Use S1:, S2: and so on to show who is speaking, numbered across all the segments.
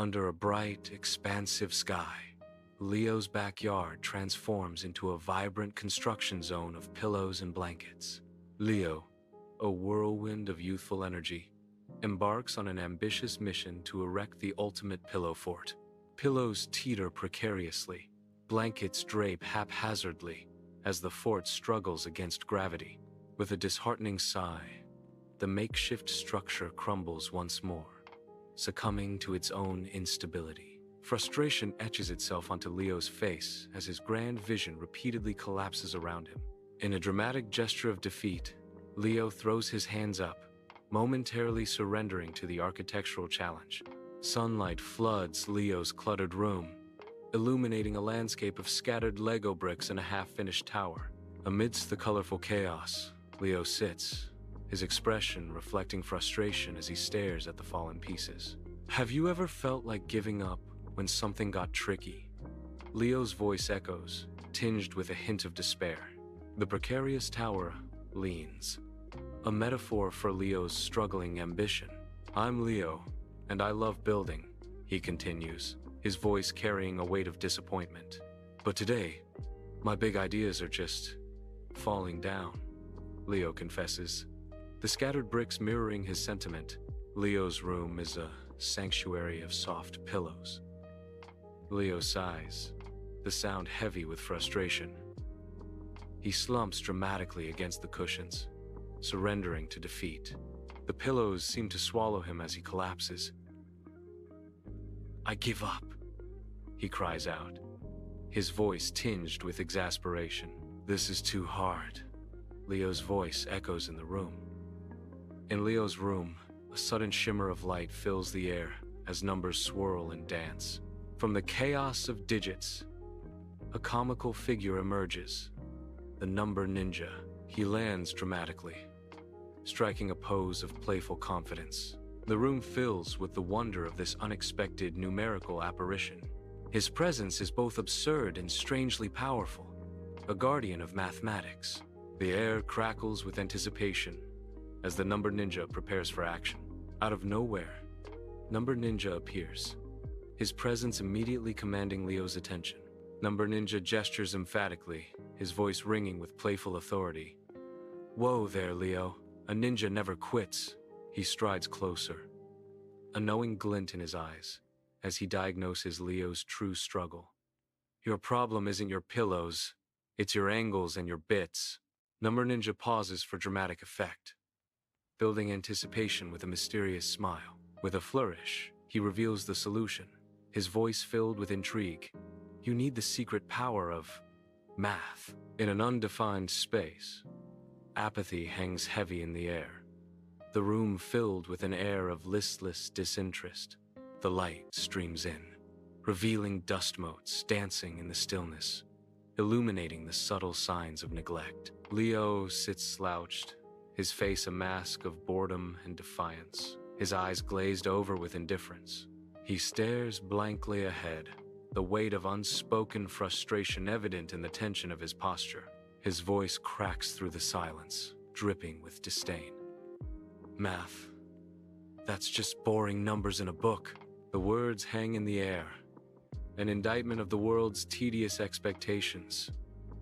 S1: Under a bright, expansive sky, Leo's backyard transforms into a vibrant construction zone of pillows and blankets. Leo, a whirlwind of youthful energy, embarks on an ambitious mission to erect the ultimate pillow fort. Pillows teeter precariously, blankets drape haphazardly as the fort struggles against gravity. With a disheartening sigh, the makeshift structure crumbles once more, succumbing to its own instability. Frustration etches itself onto Leo's face as his grand vision repeatedly collapses around him. In a dramatic gesture of defeat, Leo throws his hands up, momentarily surrendering to the architectural challenge. Sunlight floods Leo's cluttered room, illuminating a landscape of scattered Lego bricks and a half-finished tower. Amidst the colorful chaos, Leo sits, his expression reflecting frustration as he stares at the fallen pieces. Have you ever felt like giving up when something got tricky? Leo's voice echoes, tinged with a hint of despair. The precarious tower leans, a metaphor for Leo's struggling ambition. I'm Leo, and I love building, he continues, his voice carrying a weight of disappointment. But today, my big ideas are just falling down, Leo confesses, the scattered bricks mirroring his sentiment. Leo's room is a sanctuary of soft pillows. Leo sighs, the sound heavy with frustration. He slumps dramatically against the cushions, surrendering to defeat. The pillows seem to swallow him as he collapses. I give up, he cries out, his voice tinged with exasperation. This is too hard, Leo's voice echoes in the room. In Leo's room, a sudden shimmer of light fills the air as numbers swirl and dance. From the chaos of digits, a comical figure emerges, the number ninja. He lands dramatically, striking a pose of playful confidence. The room fills with the wonder of this unexpected numerical apparition. His presence is both absurd and strangely powerful, a guardian of mathematics. The air crackles with anticipation as the number ninja prepares for action. Out of nowhere, number ninja appears, his presence immediately commanding Leo's attention. Number ninja gestures emphatically, his voice ringing with playful authority. Whoa there, Leo. A ninja never quits. He strides closer, a knowing glint in his eyes as he diagnoses Leo's true struggle. Your problem isn't your pillows, it's your angles and your bits. Number ninja pauses for dramatic effect, building anticipation with a mysterious smile. With a flourish, he reveals the solution, his voice filled with intrigue. You need the secret power of math. In an undefined space, apathy hangs heavy in the air, the room filled with an air of listless disinterest. The light streams in, revealing dust motes dancing in the stillness, illuminating the subtle signs of neglect. Leo sits slouched, his face a mask of boredom and defiance, his eyes glazed over with indifference. He stares blankly ahead, the weight of unspoken frustration evident in the tension of his posture. His voice cracks through the silence, dripping with disdain. Math. That's just boring numbers in a book. The words hang in the air, an indictment of the world's tedious expectations,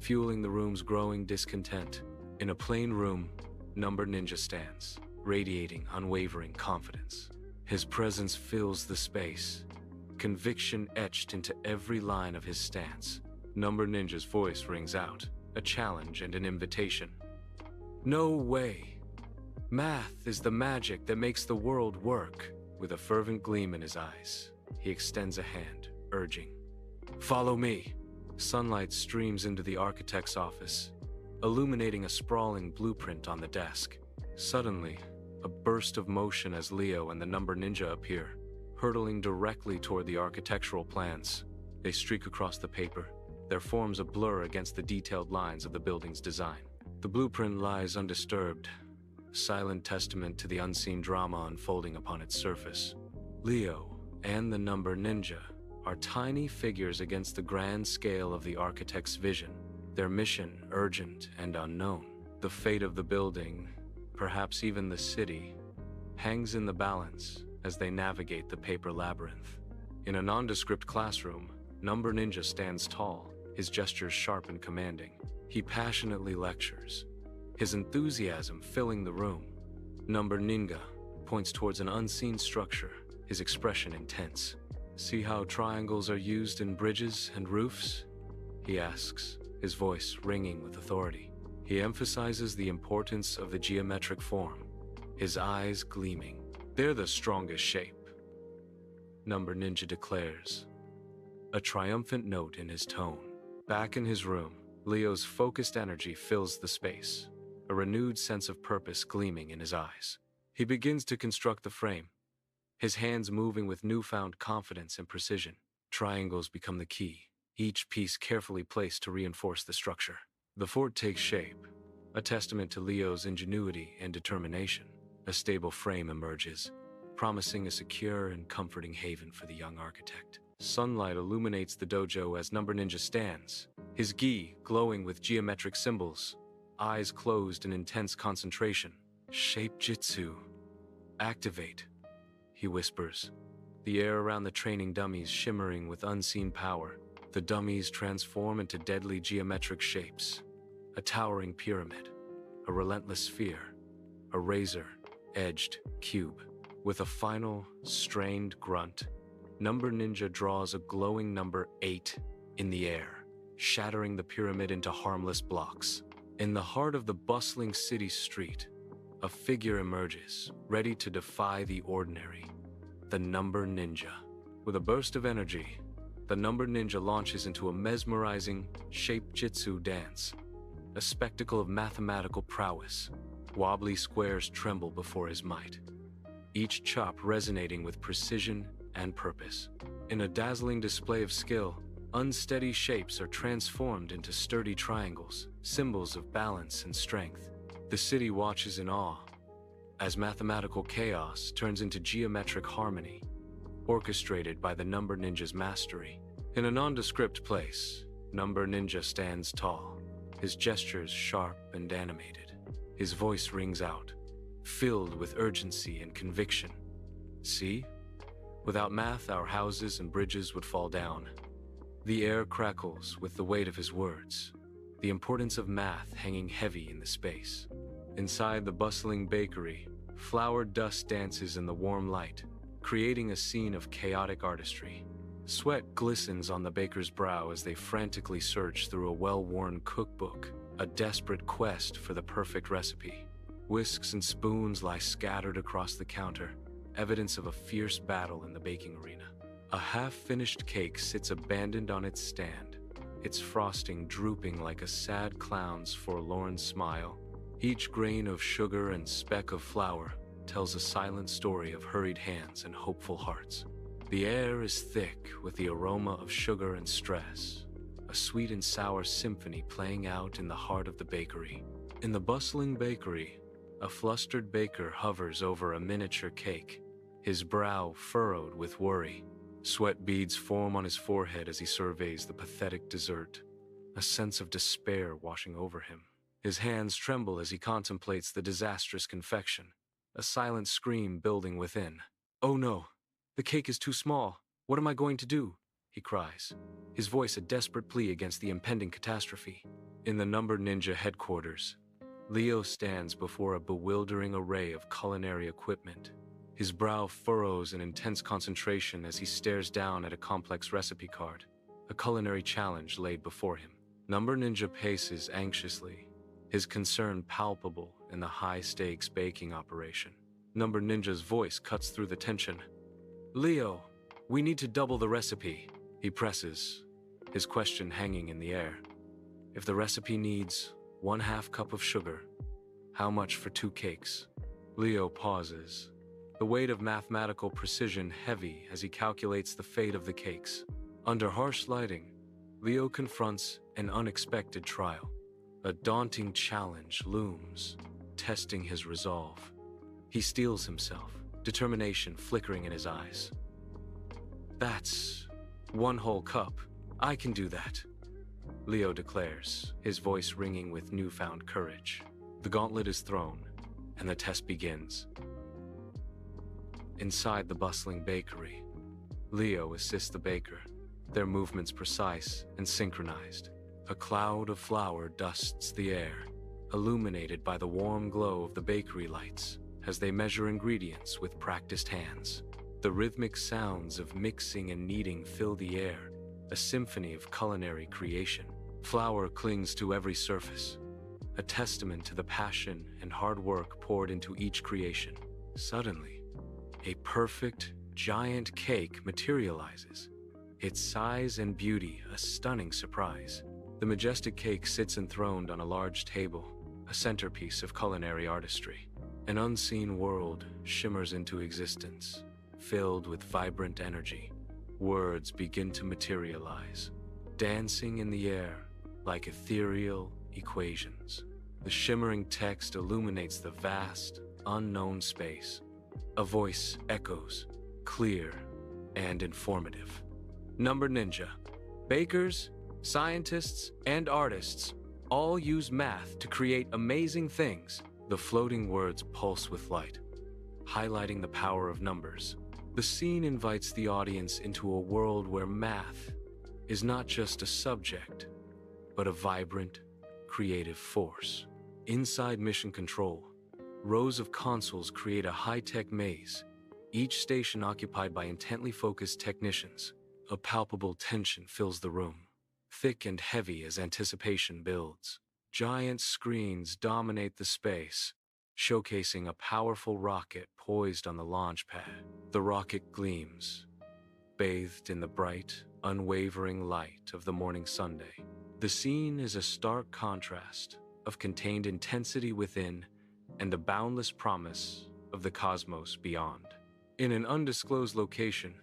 S1: fueling the room's growing discontent. In a plain room, Number Ninja stands, radiating unwavering confidence. His presence fills the space, conviction etched into every line of his stance. Number Ninja's voice rings out, a challenge and an invitation. No way. Math is the magic that makes the world work. With a fervent gleam in his eyes, he extends a hand, urging, Follow me. Sunlight streams into the architect's office, illuminating a sprawling blueprint on the desk. Suddenly, a burst of motion as Leo and the Number Ninja appear, hurtling directly toward the architectural plans. They streak across the paper, their forms a blur against the detailed lines of the building's design. The blueprint lies undisturbed, a silent testament to the unseen drama unfolding upon its surface. Leo and the Number Ninja are tiny figures against the grand scale of the architect's vision, their mission urgent and unknown. The fate of the building, perhaps even the city, hangs in the balance as they navigate the paper labyrinth. In a nondescript classroom, Number Ninja stands tall, his gestures sharp and commanding. He passionately lectures, his enthusiasm filling the room. Number Ninja points towards an unseen structure, his expression intense. "See how triangles are used in bridges and roofs?" he asks, his voice ringing with authority. He emphasizes the importance of the geometric form, his eyes gleaming. "They're the strongest shape," Number Ninja declares, a triumphant note in his tone. Back in his room, Leo's focused energy fills the space, a renewed sense of purpose gleaming in his eyes. He begins to construct the frame, his hands moving with newfound confidence and precision. Triangles become the key, each piece carefully placed to reinforce the structure. The fort takes shape, a testament to Leo's ingenuity and determination. A stable frame emerges, promising a secure and comforting haven for the young architect. Sunlight illuminates the dojo as Number Ninja stands, his gi glowing with geometric symbols, eyes closed in intense concentration. "Shape Jitsu. Activate," he whispers, the air around the training dummies shimmering with unseen power. The dummies transform into deadly geometric shapes, a towering pyramid, a relentless sphere, a razor-edged cube. With a final, strained grunt, Number Ninja draws a glowing number 8 in the air, shattering the pyramid into harmless blocks. In the heart of the bustling city street, a figure emerges, ready to defy the ordinary. The Number Ninja. With a burst of energy, the Number Ninja launches into a mesmerizing shape jitsu dance, a spectacle of mathematical prowess. Wobbly squares tremble before his might, each chop resonating with precision and purpose. In a dazzling display of skill, unsteady shapes are transformed into sturdy triangles, symbols of balance and strength. The city watches in awe, as mathematical chaos turns into geometric harmony, orchestrated by the Number Ninja's mastery. In a nondescript place, Number Ninja stands tall, his gestures sharp and animated. His voice rings out, filled with urgency and conviction. "See? Without math, our houses and bridges would fall down." The air crackles with the weight of his words, the importance of math hanging heavy in the space. Inside the bustling bakery, flour dust dances in the warm light, creating a scene of chaotic artistry. Sweat glistens on the baker's brow as they frantically search through a well-worn cookbook, a desperate quest for the perfect recipe. Whisks and spoons lie scattered across the counter, evidence of a fierce battle in the baking arena. A half-finished cake sits abandoned on its stand, its frosting drooping like a sad clown's forlorn smile. Each grain of sugar and speck of flour tells a silent story of hurried hands and hopeful hearts. The air is thick with the aroma of sugar and stress, a sweet and sour symphony playing out in the heart of the bakery. In the bustling bakery, a flustered baker hovers over a miniature cake, his brow furrowed with worry. Sweat beads form on his forehead as he surveys the pathetic dessert, a sense of despair washing over him. His hands tremble as he contemplates the disastrous confection, a silent scream building within. "Oh no, the cake is too small. What am I going to do?" he cries, his voice a desperate plea against the impending catastrophe. In the Number Ninja headquarters, Leo stands before a bewildering array of culinary equipment. His brow furrows in intense concentration as he stares down at a complex recipe card, a culinary challenge laid before him. Number Ninja paces anxiously, his concern palpable in the high-stakes baking operation. Number Ninja's voice cuts through the tension. "Leo, we need to double the recipe," he presses, his question hanging in the air. "If the recipe needs 1/2 cup of sugar, how much for 2 cakes?" Leo pauses, the weight of mathematical precision heavy as he calculates the fate of the cakes. Under harsh lighting, Leo confronts an unexpected trial. A daunting challenge looms, testing his resolve. He steels himself, determination flickering in his eyes. "That's 1 whole cup. I can do that," Leo declares, his voice ringing with newfound courage. The gauntlet is thrown, and the test begins. Inside the bustling bakery, Leo assists the baker, their movements precise and synchronized. A cloud of flour dusts the air, illuminated by the warm glow of the bakery lights as they measure ingredients with practiced hands. The rhythmic sounds of mixing and kneading fill the air, a symphony of culinary creation. Flour clings to every surface, a testament to the passion and hard work poured into each creation. Suddenly, a perfect, giant cake materializes, its size and beauty a stunning surprise. The majestic cake sits enthroned on a large table, a centerpiece of culinary artistry. An unseen world shimmers into existence, filled with vibrant energy. Words begin to materialize, dancing in the air like ethereal equations. The shimmering text illuminates the vast, unknown space. A voice echoes, clear and informative. Number Ninja. Bakers, scientists, and artists all use math to create amazing things. The floating words pulse with light, highlighting the power of numbers. The scene invites the audience into a world where math is not just a subject, but a vibrant, creative force. Inside Mission Control, rows of consoles create a high-tech maze, each station occupied by intently focused technicians. A palpable tension fills the room, thick and heavy as anticipation builds. Giant screens dominate the space, showcasing a powerful rocket poised on the launch pad. The rocket gleams, bathed in the bright, unwavering light of the morning Sunday. The scene is a stark contrast of contained intensity within and the boundless promise of the cosmos beyond. In an undisclosed location,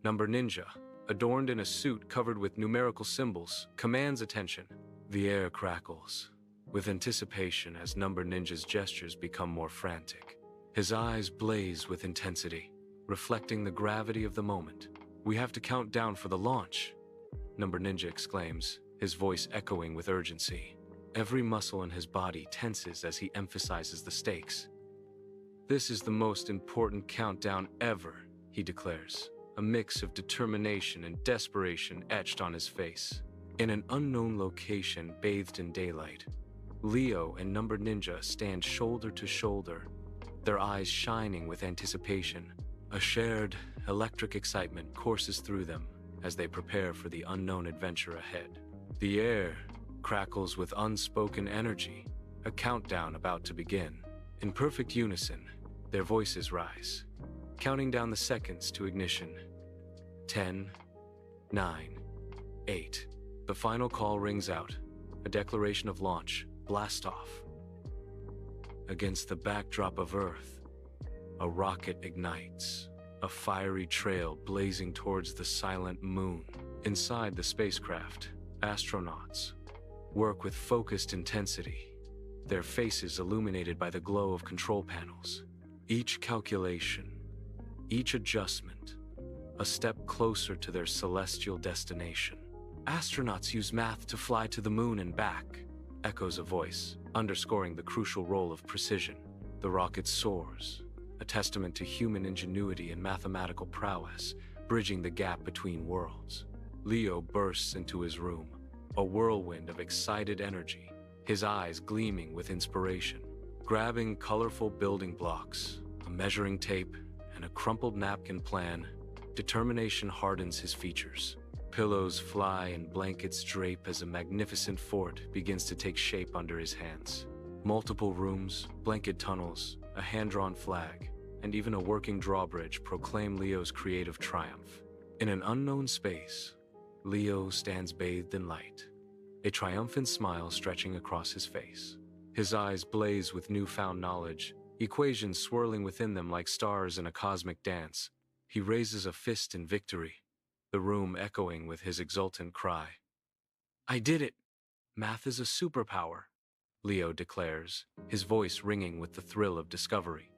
S1: Number Ninja, adorned in a suit covered with numerical symbols, commands attention. The air crackles with anticipation as Number Ninja's gestures become more frantic. His eyes blaze with intensity, reflecting the gravity of the moment. "We have to count down for the launch," Number Ninja exclaims, his voice echoing with urgency. Every muscle in his body tenses as he emphasizes the stakes. "This is the most important countdown ever," he declares, a mix of determination and desperation etched on his face. In an unknown location bathed in daylight, Leo and Number Ninja stand shoulder to shoulder, their eyes shining with anticipation. A shared, electric excitement courses through them as they prepare for the unknown adventure ahead. The air crackles with unspoken energy, a countdown about to begin. In perfect unison, their voices rise, counting down the seconds to ignition. 10, 9, 8. The final call rings out, a declaration of launch. Blast off. Against the backdrop of Earth, a rocket ignites, a fiery trail blazing towards the silent moon. Inside the spacecraft, astronauts work with focused intensity, their faces illuminated by the glow of control panels. Each calculation, each adjustment, a step closer to their celestial destination. "Astronauts use math to fly to the moon and back," echoes a voice, underscoring the crucial role of precision. The rocket soars, a testament to human ingenuity and mathematical prowess, bridging the gap between worlds. Leo bursts into his room, a whirlwind of excited energy, his eyes gleaming with inspiration. Grabbing colorful building blocks, a measuring tape, and a crumpled napkin plan, determination hardens his features. Pillows fly and blankets drape as a magnificent fort begins to take shape under his hands. Multiple rooms, blanket tunnels, a hand-drawn flag, and even a working drawbridge proclaim Leo's creative triumph. In an unknown space, Leo stands bathed in light, a triumphant smile stretching across his face. His eyes blaze with newfound knowledge, equations swirling within them like stars in a cosmic dance. He raises a fist in victory, the room echoing with his exultant cry. "I did it! Math is a superpower," Leo declares, his voice ringing with the thrill of discovery.